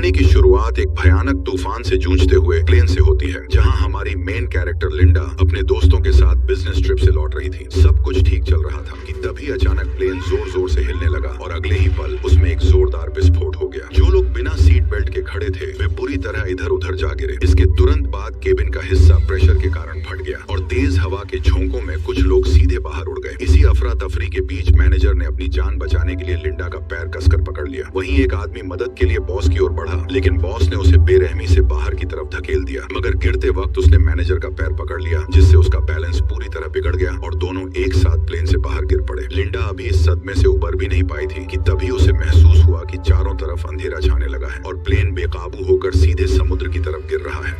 कहानी की शुरुआत एक भयानक तूफान से जूझते हुए प्लेन से होती है, जहां हमारी मेन कैरेक्टर लिंडा अपने दोस्तों के साथ बिजनेस ट्रिप से लौट रही थी। सब कुछ ठीक चल रहा था कि तभी अचानक प्लेन जोर जोर से हिलने लगा और अगले ही पल उसमें एक जोरदार विस्फोट हो गया। जो लोग बिना सीट बेल्ट के खड़े थे वे बुरी तरह इधर उधर जा गिरे। इसके तुरंत बाद केबिन का हिस्सा प्रेशर के कारण फट गया और तेज हवा के झोंकों में कुछ लोग सीधे बाहर उड़ गए। इसी अफरा तफरी के बीच मैनेजर ने अपनी जान बचाने के लिए लिंडा का पैर कसकर पकड़ लिया। वहीं एक आदमी मदद के लिए बॉस की ओर बढ़ा, लेकिन बॉस ने उसे बेरहमी से बाहर की तरफ धकेल दिया। मगर गिरते वक्त उसने मैनेजर का पैर पकड़ लिया, जिससे उसका बैलेंस पूरी तरह बिगड़ गया और दोनों एक साथ प्लेन से बाहर गिर पड़े। लिंडा अभी इस सदमे से उबर भी नहीं पाई थी कि तभी उसे महसूस हुआ कि चारों तरफ अंधेरा छाने लगा है और प्लेन बेकाबू होकर सीधे समुद्र की तरफ गिर रहा है।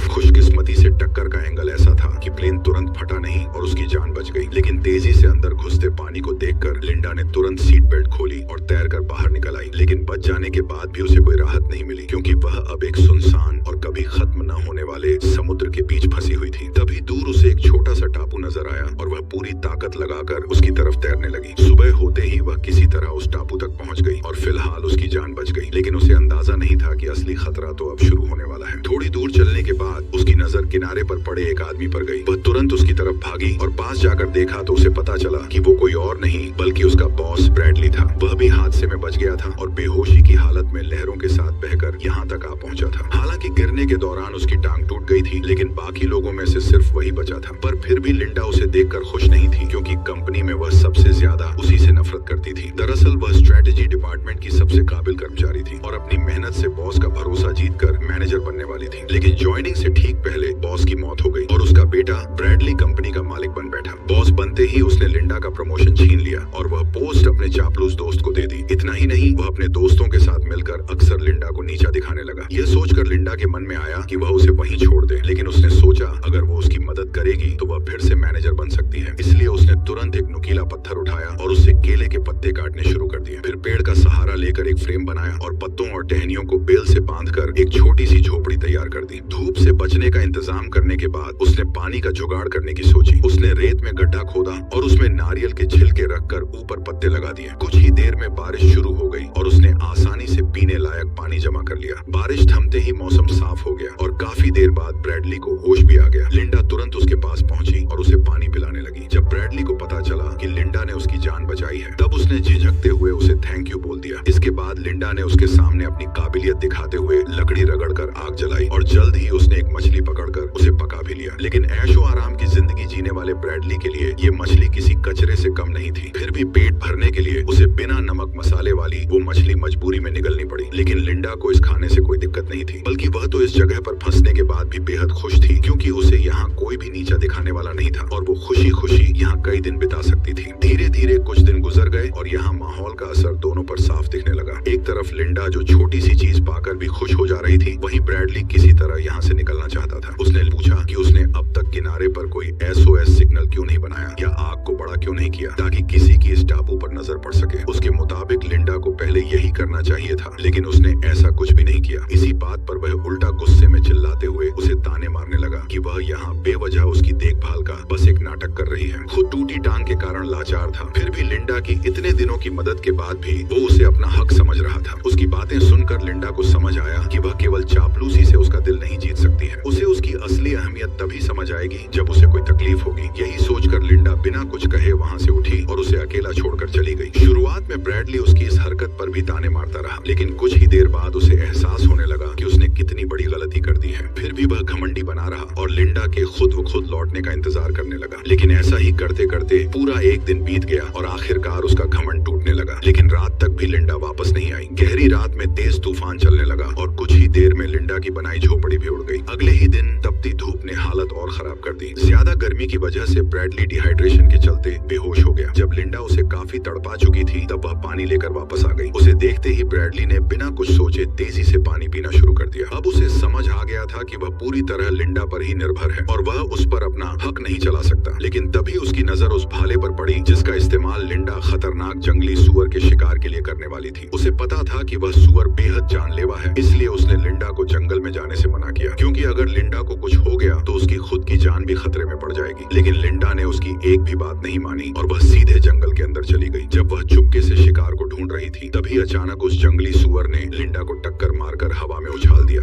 खुशकिस्मती से टक्कर का एंगल ऐसा था कि प्लेन तुरंत फटा नहीं और उसकी जान बच गई। लेकिन तेजी से अंदर घुसते पानी को देखकर लिंडा ने तुरंत सीट बेल्ट खोली और तैरकर बाहर निकल आई। लेकिन बच जाने के बाद भी उसे कोई राहत नहीं मिली, क्योंकि वह अब एक सुनसान और कभी खत्म न होने वाले समुद्र के बीच फंसी हुई थी। तभी दूर उसे एक छोटा सा टापू नजर आया और वह पूरी ताकत लगाकर उसकी तरफ तैरने लगी। सुबह होते ही वह किसी तरह उस टापू तक पहुंच गई और फिलहाल उसकी जान बच गई। लेकिन उसे अंदाजा नहीं था कि असली खतरा तो अब शुरू होने वाला है। थोड़ी दूर चलने के बाद उसकी नजर किनारे पर पड़े एक आदमी पर गई। वह तुरंत उसकी तरफ भागी और पास जाकर देखा तो उसे पता चला कि वो कोई और नहीं बल्कि उसका बॉस ब्रैडली था। वह भी हादसे में बच गया था और बेहोशी की हालत में लहरों के साथ बहकर यहाँ तक आ पहुंचा था। हालांकि गिरने के दौरान उसकी टांग टूट गई थी, लेकिन बाकी लोगों में से सिर्फ वही बचा था। पर फिर भी लिंडा उसे देखकर खुश नहीं थी, क्योंकि कंपनी में वह सबसे ज्यादा उसी से नफरत करती थी। दरअसल वह स्ट्रेटेजी डिपार्टमेंट की सबसे काबिल कर्मचारी थी और अपनी मेहनत से बॉस का भरोसा जीतकर मैनेजर बनने वाली थी। लेकिन ज्वाइनिंग से ठीक पहले बॉस की मौत हो गई और उसका बेटा ब्रैडली कंपनी का मालिक बन बैठा। बॉस बनते ही उसने लिंडा का प्रमोशन छीन लिया और वह पोस्ट अपने चापलूस दोस्त को दे दी। इतना ही नहीं, वह अपने दोस्तों के साथ मिलकर अक्सर लिंडा को नीचा दिखाने लगा। यह सोचकर लिंडा के मन में आया कि वह उसे वहीं छोड़ दे, लेकिन उसने सोचा अगर वो उसकी मदद करेगी तो वह फिर से मैनेजर बन सकती है। इसलिए उसने तुरंत एक नुकीला पत्थर उठाया और उससे केले के पत्ते काटने शुरू कर दिए। फिर पेड़ का सहारा लेकर एक फ्रेम बनाया और पत्तों और टहनियों को बेल से बांधकर एक छोटी सी झोपड़ी तैयार कर दी। धूप से बचने का इंतजाम करने के बाद उसने पानी का जुगाड़ करने की सोची। उसने रेत में गड्ढा खोदा और उसमें नारियल के छिलके रखकर ऊपर पत्ते लगा दिए। कुछ ही देर में बारिश शुरू हो गई और उसने आसानी से पीने लायक पानी जमा कर लिया। बारिश थमते ही मौसम साफ हो गया और काफी देर बाद ब्रैडली को होश भी आ गया। लिंडा तुरंत उसके पास पहुंची और उसे पानी पिलाने लगी। जब ब्रैडली को पता चला कि लिंडा ने उसकी जान बचाई है, तब उसने झिझकते हुए उसे थैंक यू बोल दिया। इसके बाद लिंडा ने उसके सामने अपनी काबिलियत दिखाते हुए लकड़ी रगड़कर आग जलाई और जल्द ही उसने एक मछली पकड़कर उसे पका भी लिया। लेकिन ऐशो आराम की जिंदगी जीने वाले ब्रैडली के लिए ये मछली किसी कचरे से कम नहीं थी। फिर भी पेट भरने के लिए उसे बिना नमक मसाले वाली वो मछली मजबूरी में निगलनी पड़ी। लेकिन लिंडा को इस खाने से कोई दिक्कत नहीं थी, बल्कि वह तो इस जगह पर फंसने के बाद भी बेहद खुश थी, क्योंकि उसे यहाँ कोई भी नीचा दिखाने वाला नहीं था और वो खुशी खुशी यहाँ कई दिन बिता सकती थी। धीरे धीरे कुछ दिन गुजर गए और यहाँ माहौल का असर दोनों पर साफ दिखने लगा। एक तरफ लिंडा जो छोटी सी चीज पाकर भी खुश हो जा रही थी, वहीं ब्रैडली किसी तरह यहाँ से निकलना चाहता था। उसने पूछा कि उसने अब तक किनारे पर कोई SOS सिग्नल क्यों नहीं बनाया या आग को बड़ा क्यों नहीं किया, ताकि किसी की इस टापू पर नजर पड़ सके। उसके मुताबिक लिंडा को पहले यही करना चाहिए था, लेकिन उसने ऐसा कुछ भी नहीं किया। इसी बात पर वह उल्टा गुस्से में चिल्लाते हुए उसे ताने मारने लगा कि वह यहाँ बेवजह उसकी देखभाल का बस एक नाटक कर रही है। खुद टूटी टांग के कारण लाचार था, फिर भी लिंडा की इतने दिनों की मदद के बाद भी वो उसे अपना हक समझ रहा था। उसकी बातें सुनकर लिंडा को समझ आया कि वह केवल चापलूसी से उसका दिल नहीं जीत सकती है। उसे उसकी असली अहमियत तभी समझ आएगी जब उसे कोई तकलीफ होगी। यही सोचकर लिंडा बिना कुछ कहे वहाँ से उठी और उसे अकेला छोड़कर चली गई। शुरुआत में ब्रैडली उसकी इस हरकत पर भी ताने मारता रहा, लेकिन कुछ ही देर बाद उसे एहसास होने लगा कि उसने कितनी बड़ी गलती कर दी है। फिर भी वह घमंडी बना रहा और लिंडा के खुद लौटने का इंतजार करने लगा। लेकिन ऐसा ही करते करते पूरा एक दिन बीत गया और आखिरकार उसका घमंड टूटने लगा। लेकिन रात तक भी लिंडा वापस नहीं आई। गहरी रात में तेज तूफान चलने लगा और कुछ ही देर में लिंडा की बनाई झोपड़ी भी उड़ गई। अगले ही दिन तपती धूप ने हालत और खराब कर दी। ज्यादा गर्मी की वजह से ब्रैडली डिहाइड्रेशन के चलते बेहोश हो गया। जब लिंडा उसे काफी तड़पा चुकी थी, तब वह पानी लेकर वापस आ गई। उसे देखते ही ब्रैडली ने बिना कुछ सोचे तेजी से पानी पीना शुरू कर दिया। अब उसे समझ आ गया था कि वह पूरी तरह लिंडा पर ही निर्भर है और वह उस पर अपना हक नहीं चला सकता। लेकिन तभी उसकी नजर उस भाले पर पड़ी जिसका इस्तेमाल लिंडा खतरनाक जंगली सुअर के शिकार के लिए करने वाली थी। उसे पता था कि वह सुअर बेहद जानलेवा है, इसलिए उसने लिंडा को जंगल में जाने से मना किया, क्योंकि अगर लिंडा को कुछ हो गया तो उसकी खुद की जान भी खतरे में पड़ जाएगी। लेकिन लिंडा ने उसकी एक भी बात नहीं मानी और वह सीधे जंगल के अंदर चली गई। जब वह चुपके से शिकार को ढूंढ रही थी। तभी अचानक उस जंगली सुअर ने लिंडा को टक्कर मारकर हवा में उछाल दिया।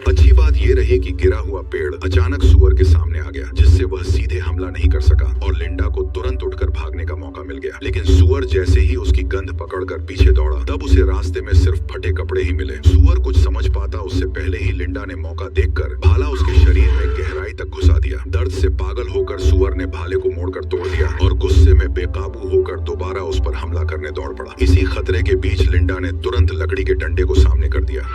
अच्छी बात ये रही कि गिरा हुआ पेड़ अचानक सुअर के सामने आ गया, जिससे वह सीधे हमला नहीं कर सका और लिंडा को तुरंत उठकर भागने का मौका मिल गया। लेकिन सुअर जैसे ही उसकी गंध पकड़कर पीछे दौड़ा, तब उसे रास्ते में सिर्फ फटे कपड़े ही मिले। सुअर कुछ समझ पाता उससे पहले ही लिंडा ने मौका देखकर भाला उसके शरीर में गहराई तक घुसा दिया। दर्द से पागल होकर सुअर ने भाले को मोड़कर तोड़ दिया और गुस्से में बेकाबू होकर दोबारा उस पर हमला करने दौड़ पड़ा। इसी खतरे के बीच लिंडा ने तुरंत लकड़ी के डंडे को सामने कर दिया।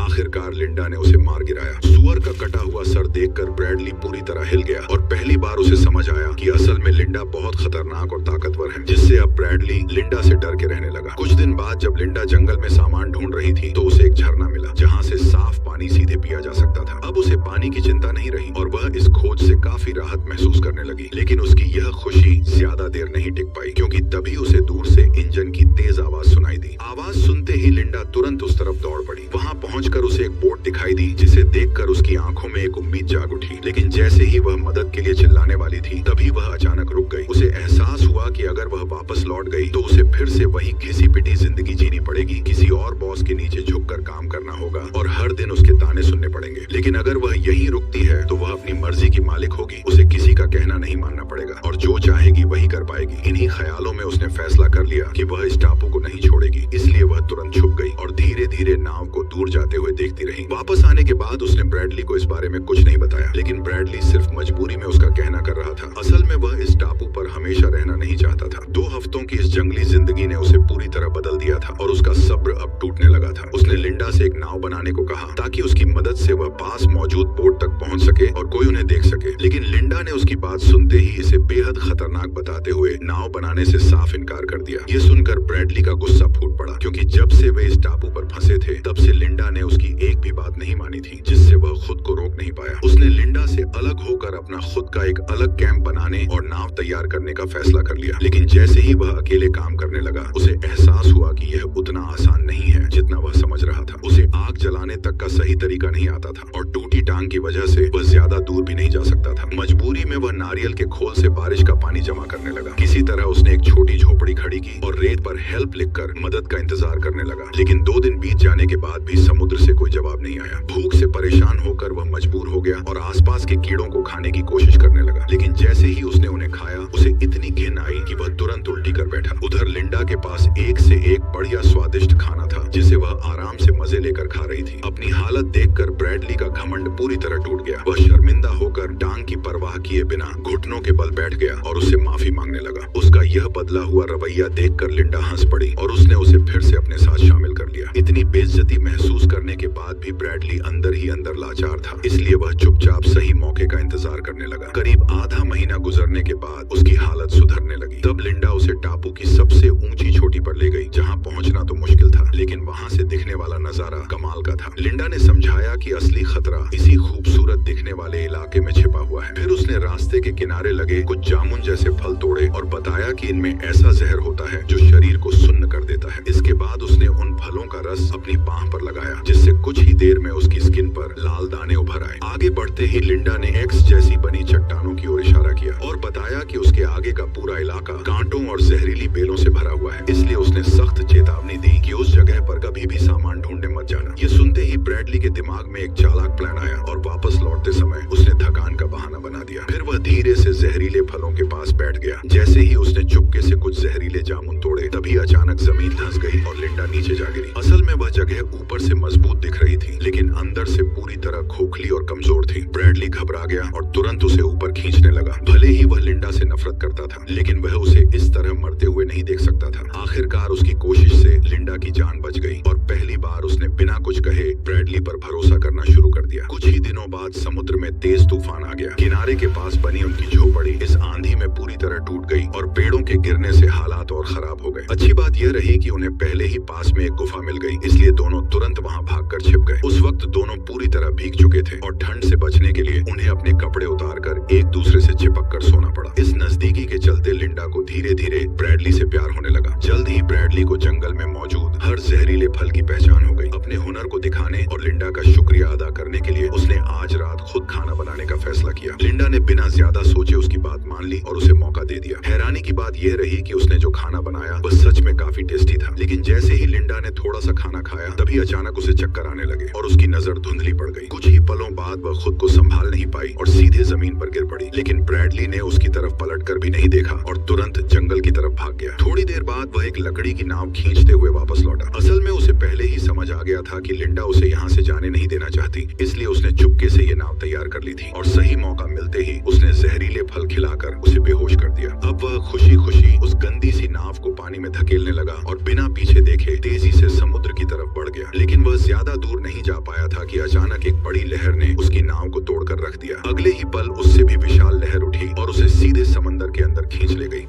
आखिरकार लिंडा ने उसे मार गिराया। सुअर का कटा हुआ सर देखकर ब्रैडली पूरी तरह हिल गया और पहली बार उसे समझ आया कि असल में लिंडा बहुत खतरनाक और ताकतवर है, जिससे अब ब्रैडली लिंडा से डर के रहने लगा। कुछ दिन बाद जब लिंडा जंगल में सामान ढूंढ रही थी तो उसे एक झरना मिला, जहाँ से साफ पानी सीधे पिया जा सकता था। अब उसे पानी की चिंता नहीं रही और वह इस खोज से काफी राहत महसूस करने लगी। लेकिन उसकी यह खुशी ज्यादा देर नहीं टिक पाई, क्योंकि तभी उसे दूर से इंजन की तेज आवाज सुनाई दी। आवाज सुनते ही लिंडा तुरंत उस तरफ दौड़ पड़ी। वहाँ पहुंचकर उसे एक बोट दिखाई दी, जिसे देखकर उसकी आंखों में एक उम्मीद जाग उठी। लेकिन जैसे ही वह मदद के लिए चिल्लाने वाली थी, तभी वह अचानक रुक गई। उसे एहसास हुआ कि अगर वह वापस लौट गई तो उसे फिर से वही घिसी पिटी जिंदगी जीनी पड़ेगी। किसी और बॉस के नीचे झुककर काम करना होगा और हर दिन उसके ताने सुनने पड़ेंगे। लेकिन अगर वह यहीं रुकती है तो वह अपनी मर्जी की मालिक होगी। उसे किसी का कहना नहीं मानना पड़ेगा और जो चाहेगी वही कर पाएगी। इन्हीं ख्यालों में उसने फैसला कर लिया कि वह इस टापू को नहीं छोड़ेगी। इसलिए वह तुरंत छुप गई और धीरे धीरे नाव को दूर जाते हुए देखती रही। वापस आने के बाद उसने ब्रैडली को इस बारे में कुछ नहीं बताया, लेकिन ब्रैडली सिर्फ मजबूरी में उसका कहना कर रहा था। असल में वह इस टापू पर हमेशा रहना नहीं चाहता था। 2 हफ्तों की इस जंगली जिंदगी ने उसे पूरी तरह बदल दिया था और उसका सब्र अब टूटने लगा था। उसने लिंडा से एक नाव बनाने को कहा ताकि उसकी मदद से वह पास मौजूद बोट तक पहुंच सके और कोई उन्हें देख सके। लेकिन लिंडा ने उसकी बात सुनते ही इसे बेहद खतरनाक बताते हुए नाव बनाने से साफ इनकार कर दिया। ये सुनकर ब्रैडली का गुस्सा फूट पड़ा, क्योंकि जब से वे इस टापू पर फंसे थे तब से लिंडा ने उसकी एक भी बात नहीं मानी थी, जिससे वह खुद को रोक नहीं पाया। उसने लिंडा से अलग होकर अपना खुद का एक अलग कैंप बनाने और नाव तैयार करने का फैसला कर लिया। लेकिन जैसे ही वह अकेले काम करने लगा, उसे एहसास हुआ कि यह उतना आसान नहीं है जितना वह समझ रहा था। उसे आग जलाने तक का सही तरीका नहीं आता था और टूटी टांग की वजह से वह ज्यादा दूर भी नहीं जा सकता था। मजबूरी में वह नारियल के खोल से बारिश का पानी जमा करने लगा। किसी तरह उसने एक छोटी झोपड़ी खड़ी की और रेत पर हेल्प लिखकर मदद का इंतजार करने लगा। लेकिन 2 दिन बीत जाने के बाद भी समुद्र से कोई जवाब नहीं आया। भूख से परेशान होकर वह मजबूर हो गया और आसपास के कीड़ों को खाने की कोशिश करने लगा। लेकिन जैसे ही उसने उन्हें खाया, उसे इतनी घिन आई कि वह तुरंत उल्टी कर बैठा। उधर लिंडा के पास एक से एक बढ़िया स्वादिष्ट खाना था, जिसे वह आराम से मजे लेकर खा रही थी। अपनी हालत देखकर ब्रैडली का घमंड पूरी तरह टूट गया। वह शर्मिंदा होकर टांग की परवाह किए बिना घुटनों के बल बैठ गया और उससे माफी मांगने लगा। उसका यह बदला हुआ रवैया देखकर लिंडा हंस पड़ी और उसने उसे फिर से अपने साथ शामिल कर लिया। इतनी बेइज्जती महसूस करने के बाद भी ब्रैडली अंदर ही अंदर लाचार था, इसलिए वह चुपचाप सही मौके का इंतजार करने लगा। करीब आधा महीना गुजरने के बाद उसकी हालत सुधरने लगी। तब लिंडा उसे टापू की सबसे ऊंची चोटी पर ले गई, जहां पहुंचना तो मुश्किल था, लेकिन वहां से दिखने वाला नजारा कमाल का था। लिंडा ने समझाया कि असली खतरा इसी खूबसूरत दिखने वाले इलाके में छिपा हुआ है। फिर उसने रास्ते के किनारे लगे कुछ जामुन जैसे फल तोड़े और बताया कि इनमें ऐसा जहर होता है जो शरीर को सुन्न कर देता है। इसके बाद उसने उन फलों का रस अपनी बाह पर लगाया, जिससे कुछ ही देर में उसकी स्किन पर लाल दाने उभर आए। आगे बढ़ते ही लिंडा ने एक्स जैसी बनी चट्टानों की ओर इशारा किया और बताया कि उसके आगे का पूरा इलाका कांटों और जहरीली बेलों से भरा हुआ है। इसलिए उसने सख्त चेतावनी दी कि उस जगह पर कभी भी सामान ढूंढने मत जाना। ये सुनते ही ब्रैडली के दिमाग में एक चालाक प्लान आया और वापस लौटते समय उसने थकान का बहाना बना दिया। फिर वह धीरे से जहरीले फलों के पास बैठ गया। जैसे ही उसने चुपके से कुछ जहरीले जामुन तोड़े, तभी अचानक जमीन धंस गई और लिंडा नीचे जा गिरी। असल में वह जगह ऊपर से मजबूत दिख रही थी, लेकिन अंदर से पूरी तरह खोखली और कमजोर थी। ब्रैडली घबरा गया और तुरंत उसे ऊपर खींचने लगा। भले ही वह लिंडा से नफरत करता था, लेकिन वह उसे इस तरह मरते हुए नहीं देख सकता था। आखिरकार उसकी कोशिश से लिंडा की जान बच गई और पहली बार उसने बिना कुछ कहे ब्रैडली पर भरोसा करना शुरू कर दिया। कुछ ही दिनों बाद समुद्र में तेज तूफान आ गया। किनारे के पास बनी उनकी झोपड़ी इस आंधी में पूरी तरह टूट गई और पेड़ों के गिरने से हालात और खराब हो गए। अच्छी बात यह रही कि उन्हें पहले ही पास में एक गुफा मिल गई, इसलिए दोनों तुरंत वहां भागकर छिप गए। उस वक्त दोनों पूरी तरह भीग चुके थे और ठंड से बचने के लिए उन्हें अपने कपड़े उतारकर एक दूसरे से चिपक कर सोना पड़ा। इस नजदीकी के चलते लिंडा को धीरे धीरे ब्रैडली से प्यार होने लगा। जल्द ही ब्रैडली को जंगल में मौजूद हर जहरीले फल की पहचान हो गई। अपने हुनर को दिखाने और लिंडा का शुक्रिया अदा करने के लिए उसने आज रात खुद खाना बनाने का फैसला किया। लिंडा ने बिना ज्यादा सोचे उसकी बात मान मान ली और उसे मौका दे दिया। हैरानी की बात यह रही कि उसने जो खाना बनाया वह सच में काफी टेस्टी था, लेकिन जैसे ही लिंडा ने थोड़ा सा खाना खाया तभी अचानक उसे चक्कर आने लगे और उसकी नजर धुंधली पड़ गई। कुछ ही पलों बाद वह खुद को संभाल नहीं पाई और सीधे जमीन पर गिर पड़ी, लेकिन ब्रैडली ने उसकी तरफ पलटकर भी नहीं देखा और तुरंत जंगल की तरफ भाग गया। थोड़ी देर बाद वह एक लकड़ी की नाव खींचते हुए वापस लौटा। असल में उसे पहले ही समझ आ गया था कि लिंडा उसे यहाँ से जाने नहीं देना चाहती, इसलिए उसने चुपके से ये नाव तैयार कर ली थी और सही मौका मिलते ही उसने जहरीले फल खिलाकर उसे बेहोश कर दिया। अब वह खुशी खुशी उस गंदी सी नाव को पानी में धकेलने लगा और बिना पीछे देखे तेजी से समुद्र की तरफ बढ़ गया। लेकिन वह ज्यादा दूर नहीं जा पाया था कि अचानक एक बड़ी लहर ने उसकी नाव को तोड़कर रख दिया। अगले ही पल उससे भी विशाल लहर उठी और उसे सीधे समंदर के अंदर खींच ले गई।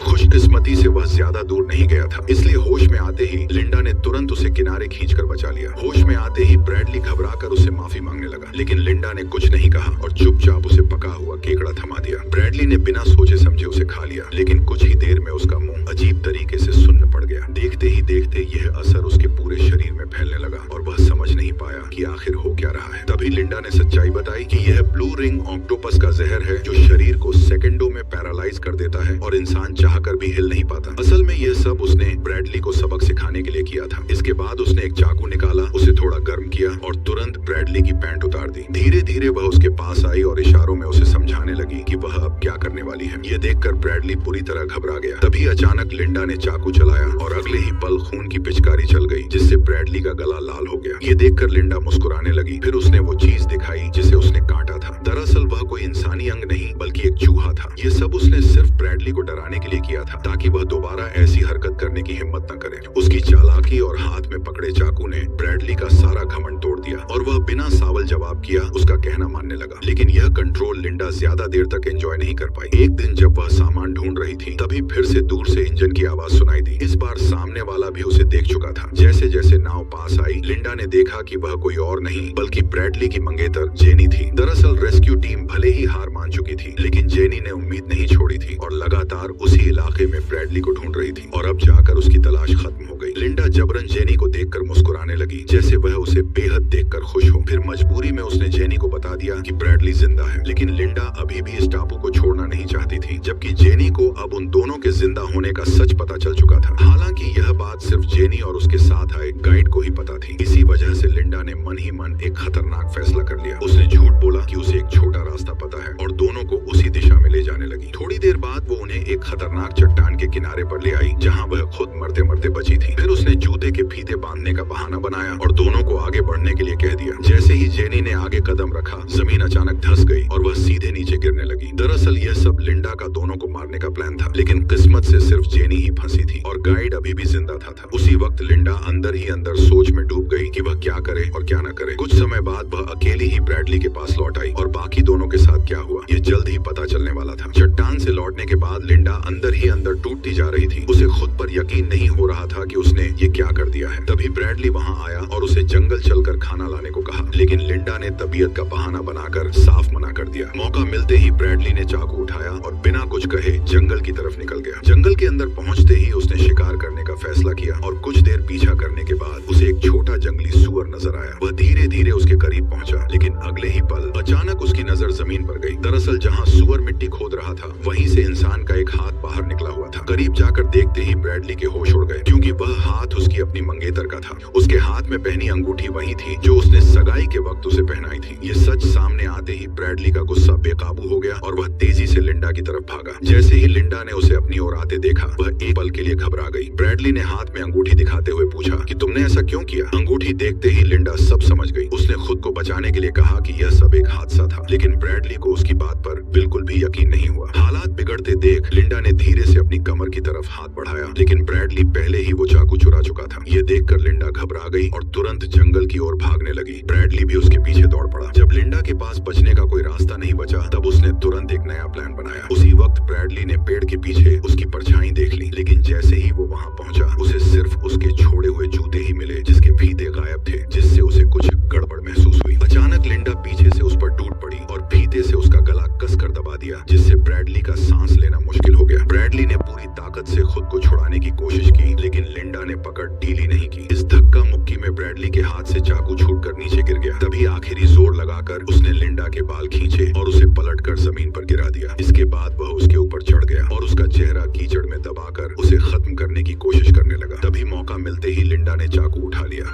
खुशकिस्मती से वह ज्यादा दूर नहीं गया था, इसलिए होश में आते ही लिंडा ने तुरंत उसे किनारे खींचकर बचा लिया। होश में आते ही ब्रैडली घबराकर उसे माफी मांगने लगा, लेकिन लिंडा ने कुछ नहीं कहा और चुपचाप उसे पका हुआ केकड़ा थमा दिया। ब्रैडली ने बिना सोचे समझे उसे खा लिया, लेकिन कुछ ही देर में उसका मुंह अजीब तरीके से सुन्न पड़ गया। देखते ही देखते यह असर उसके पूरे शरीर में फैलने लगा और वह समझ नहीं पाया कि आखिर हो क्या रहा है। तभी लिंडा ने सच्चाई बताई कि यह ब्लू रिंग ऑक्टोपस का जहर है जो शरीर को सेकंडों में पैरालाइज कर देता है और इंसान चाहकर भी हिल नहीं पाता। असल में यह सब उसने ब्रैडली को सबक सिखाने के लिए किया था। इसके बाद उसने एक चाकू निकाला, उसे थोड़ा गर्म किया और तुरंत ब्रैडली की पैंट उतार दी। धीरे धीरे वह उसके पास आई और इशारों में उसे समझाने लगी कि वह अब क्या करने वाली है। यह देखकर ब्रैडली पूरी तरह घबरा गया। तभी अचानक लिंडा ने चाकू चलाया और अगले ही पल खून की पिचकारी चल गई, जिससे ब्रैडली का गला लाल हो गया। ये देखकर लिंडा मुस्कुराने लगी। फिर उसने वो चीज दिखाई जिसे उसने काटा था। दरअसल वह कोई इंसानी अंग नहीं बल्कि एक चूहा था। ये सब उसने सिर्फ ब्रैडली को डराने के लिए किया था, ताकि वह दोबारा ऐसी हरकत करने की हिम्मत न करे। उसकी चालाकी और हाथ में पकड़े चाकू ने ब्रैडली का सारा घमंड तोड़ दिया और वह बिना सावल जवाब किया उसका कहना मानने लगा। लेकिन यह कंट्रोल लिंडा ज्यादा देर तक एंजॉय नहीं कर पाई। एक दिन जब वह सामान ढूंढ रही थी तभी फिर से दूर से इंजन की आवाज सुनाई दी। इस बार सामने वाला भी उसे देख चुका था। जैसे जैसे नाव पास आई लिंडा ने देखा कि वह कोई और नहीं बल्कि ब्रैडली की मंगेतर जेनी थी। दरअसल रेस्क्यू टीम भले ही हार मान चुकी थी, लेकिन जेनी ने उम्मीद नहीं छोड़ी थी और लगातार उसी इलाके में ब्रैडली को ढूंढ रही थी और अब जाकर उसकी तलाश खत्म हो गई। लिंडा जबरन जेनी को देखकर मुस्कुराने लगी, जैसे वह उसे बेहद देखकर खुश हो। फिर मजबूरी में उसने जेनी को बता दिया कि ब्रैडली जिंदा है, लेकिन लिंडा अभी भी इस टापू को छोड़ना नहीं चाहती थी, जबकि जेनी को अब उन दोनों के जिंदा होने का सच पता चल चुका था। हालांकि यह बात सिर्फ जेनी और उसके साथ आए गाइड को ही पता थी। इसी वजह से लिंडा ने मन ही मन एक खतरनाक फैसला कर लिया। उसने झूठ बोला कि उसे एक छोटा रास्ता पता है और दोनों को उसी दिशा में ले जाने लगी। थोड़ी देर बाद वो उन्हें एक खतरनाक चट्टान के किनारे पर ले आई, जहाँ वह खुद मरते मरते बची थी। फिर उसने जूते के फीते बांधने का बहाना बनाया और दोनों को आगे बढ़ने के लिए कह दिया। जैसे ही जेनी ने आगे कदम रखा जमीन अचानक धंस गई और वह सीधे नीचे गिरने लगी। दरअसल यह सब लिंडा का दोनों को मारने का प्लान था, लेकिन किस्मत से सिर्फ जेनी ही फंसी थी और गाइड अभी भी जिंदा था। उसी वक्त लिंडा अंदर ही अंदर सोच में डूब गई कि वह क्या करे और क्या न करे। कुछ समय बाद वह अकेली ही ब्रैडली के पास लौट आई और बाकी दोनों के साथ क्या हुआ ये जल्द ही पता चलने वाला था। चट्टान से लौटने के बाद लिंडा अंदर ही अंदर टूटती जा रही थी। उसे खुद पर यकीन नहीं हो रहा था कि उसने ये क्या कर दिया है। तभी ब्रैडली वहाँ आया और उसे जंगल चलकर खाना लाने को कहा, लेकिन लिंडा ने तबीयत का बहाना बनाकर साफ मना कर दिया। मौका मिलते ही ब्रैडली ने चाकू उठाया और बिना कुछ कहे जंगल की तरफ निकल गया। जंगल के अंदर पहुंचते ही उसने शिकार करने का फैसला किया और कुछ देर पीछा करने के बाद उसे एक छोटा जंगली सूअर नजर आया। वह धीरे धीरे उसके करीब पहुंचा, लेकिन अगले ही पल अचानक उसकी नजर जमीन पर गई। दरअसल जहाँ सूअर मिट्टी खोद रहा था वहीं से इंसान का एक हाथ बाहर निकला हुआ था। करीब जाकर देखते ही ब्रैडली के होश उड़ गए, क्योंकि वह हाथ उसकी अपनी मंगेतर का था। उसके हाथ में पहनी अंगूठी वही थी जो उसने सगाई के वक्त उसे पहनाई थी। ये सच सामने आते ही ब्रैडली का गुस्सा बेकाबू हो गया और वह तेजी से लिंडा की तरफ भागा। जैसे ही लिंडा ने उसे अपनी ओर आते देखा वह एक पल के लिए घबरा गई। ब्रैडली ने हाथ में अंगूठी दिखाते हुए पूछा कि तुमने ऐसा क्यों किया। अंगूठी देखते ही लिंडा सब समझ गई। उसने खुद को बचाने के लिए कहा कि यह सब एक हादसा था, लेकिन ब्रैडली को उसकी बात पर बिल्कुल भी यकीन नहीं हुआ। हालात बिगड़ते देख लिंडा ने धीरे से अपनी कमर की तरफ हाथ बढ़ाया, लेकिन ब्रैडली पहले ही वो चाकू चुरा चुका था। ये देखकर लिंडा घबरा गई और तुरंत जंगल की ओर भागने लगी। ब्रैडली भी उसके पीछे दौड़ पड़ा। जब लिंडा के पास बचने का कोई रास्ता नहीं बचा तब उसने तुरंत एक नया प्लान बनाया। उसी वक्त ब्रैडली ने पेड़ के पीछे उसकी परछाई देख ली, लेकिन जैसे ही वो वहाँ पहुंचा उसे सिर्फ उसके छोड़े हुए जूते ही मिले जिसके फीते गायब थे, जिससे उसे कुछ गड़बड़ महसूस हुई। अचानक लिंडा पीछे से उस पर टूट पड़ी और फीते से उसका गला कसकर दबा दिया, जिससे ब्रैडली का सांस लेना मुश्किल हो गया। ब्रैडली ने पूरी ताकत से खुद को छुड़ाने की कोशिश की, लेकिन लिंडा ने पकड़ ढीली नहीं की। इस धक्का मुक्की में ब्रैडली के हाथ से चाकू छूटकर नीचे गिर गया गया। तभी आखिरी जोर लगाकर उसने लिंडा के बाल खींचे और उसे पलटकर जमीन पर गिरा दिया। इसके बाद वह उसके ऊपर चढ़ गया और उसका चेहरा कीचड़ में दबाकर उसे खत्म करने की कोशिश करने लगा। तभी मौका मिलते ही लिंडा ने चाकू उठा लिया।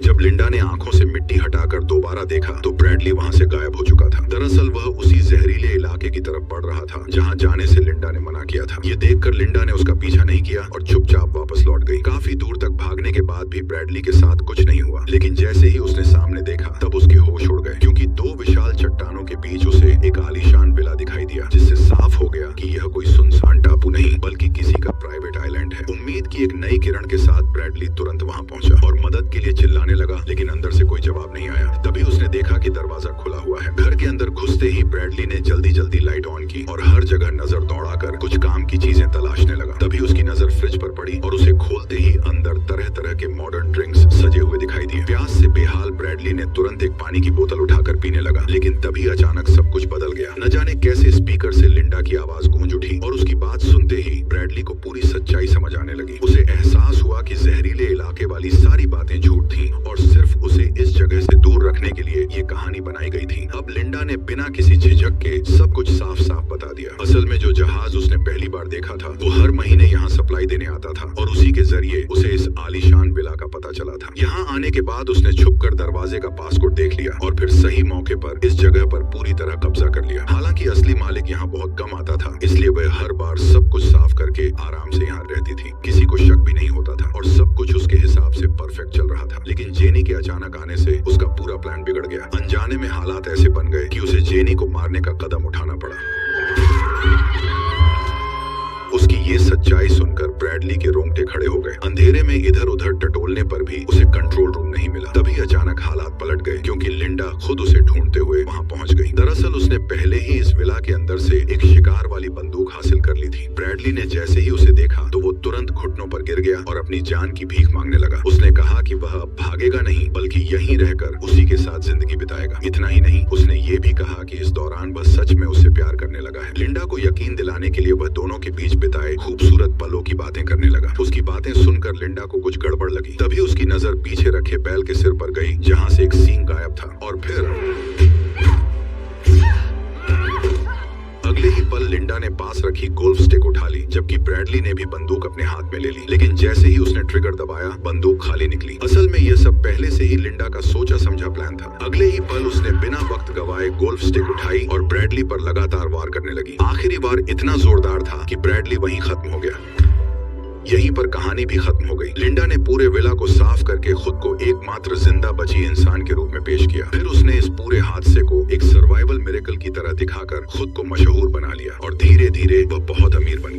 जब लिंडा ने आंखों से मिट्टी हटाकर दोबारा देखा तो ब्रैडली वहां से गायब हो चुका था। दरअसल वह उसी जहरीले इलाके की तरफ बढ़ रहा था जहां जाने से लिंडा ने मना किया था। ये देखकर लिंडा ने उसका पीछा नहीं किया और चुपचाप वापस लौट गई। काफी दूर तक भागने के बाद भी ब्रैडली के साथ कुछ नहीं हुआ, लेकिन जैसे ही उसने सामने देखा तब उसके होश उड़ गए, क्योंकि दो विशाल चट्टानों के बीच उसे एक आलीशान विला दिखाई दिया, जिससे साफ हो गया कि यह कोई सुनसान टापू नहीं बल्कि किसी का प्राइवेट आइलैंड है। उम्मीद की एक नई किरण के साथ ब्रैडली तुरंत वहां पहुंचा और मदद के लिए चिल्लाने लगा, लेकिन अंदर से कोई जवाब नहीं आया। तभी उसने देखा कि दरवाजा खुला हुआ है। घर के अंदर घुसते ही ब्रैडली ने जल्दी जल्दी लाइट ऑन की और हर जगह नजर दौड़ाकर कुछ काम की चीजें तलाशने लगा। तभी उसकी नजर फ्रिज पर पड़ी और उसे खोलते ही अंदर तरह तरह के मॉडर्न ड्रिंक्स सजे हुए दिखाई दिए। प्यास से बेहाल ब्रैडली ने तुरंत एक पानी की बोतल उठाकर पीने लगा, लेकिन तभी अचानक सब कुछ बदल गया। न जाने कैसे स्पीकर से लिंडा की आवाज गूंज उठी और उसकी बात सुनते ही ब्रैडली को पूरी सच्चाई समझ आने लगी। उसे एहसास हुआ कि जहरीले इलाके वाली सारी बातें झूठ थी और सिर्फ उसे इस जगह से दूर रखने के लिए ये कहानी बनाई गई थी। अब लिंडा ने बिना किसी झिझक के सब कुछ साफ साफ बता दिया। असल में जो जहाज उसने पहली बार देखा था वो हर महीने यहाँ सप्लाई देने आता था और उसी के जरिए उसे इस आलीशान विला का पता चला था। यहाँ आने के बाद उसने छुपकर दरवाजे का पासकोड देख लिया और फिर सही मौके पर इस जगह पर पूरी तरह कब्जा कर लिया। हालांकि असली मालिक यहाँ बहुत कम आता था, इसलिए वह हर बार सब कुछ साफ करके आराम से यहाँ रहती थी। किसी को शक भी नहीं होता था और सब कुछ उसके हिसाब से परफेक्ट चल रहा था। लेकिन जेनी के अचानक आने से उसका पूरा प्लान बिगड़ गया। अनजाने में हालात ऐसे बन गए कि उसे जेनी को मारने का कदम उठाना पड़ा। उसकी ये सच्चाई सुनकर ब्रैडली के रोंगटे खड़े हो गए। अंधेरे में इधर उधर टटोलने पर भी उसे कंट्रोल रूम नहीं मिला। तभी अचानक हालात पलट गए, क्योंकि लिंडा खुद उसे ढूंढते हुए वहां पहुंच गई। दरअसल उसने पहले ही इस विला के अंदर से एक शिकार वाली बंदूक हासिल कर ली थी। ब्रैडली ने जैसे ही उसे देखा तो वो तुरंत घुटनों पर गिर गया और अपनी जान की भीख मांगने लगा। उसने कहा कि वह अब भागेगा नहीं बल्कि यहीं रहकर उसी के साथ जिंदगी बिताएगा। इतना ही नहीं, उसने ये भी कहा कि इस दौरान वह सच में उससे प्यार करने लगा है। लिंडा को यकीन दिलाने के लिए वह दोनों के बीच बिताए खूबसूरत पलों की बातें करने लगा। उसकी बातें सुनकर लिंडा को कुछ गड़बड़ लगी। तभी उसकी नजर पीछे रखे बैल के सिर पर गई, जहां से एक सींग गायब था। और फिर अगले ही पल लिंडा ने पास रखी गोल्फ स्टिक उठा ली, जबकि ब्रैडली ने भी बंदूक अपने हाथ में ले ली। लेकिन जैसे ही उसने ट्रिगर दबाया, बंदूक खाली निकली। असल में यह सब पहले से ही लिंडा का सोचा समझा प्लान था। अगले ही पल उसने बिना वक्त गवाए गोल्फ स्टिक उठाई और ब्रैडली पर लगातार वार करने लगी। आखिरी वार इतना जोरदार था कि ब्रैडली वहीं खत्म हो गया। यहीं पर कहानी भी खत्म हो गई। लिंडा ने पूरे विला को साफ करके खुद को एकमात्र जिंदा बची इंसान के रूप में पेश किया। फिर उसने इस पूरे हादसे को एक सर्वाइवल मिरेकल की तरह दिखाकर खुद को मशहूर बना लिया और धीरे धीरे वह बहुत अमीर बन गई।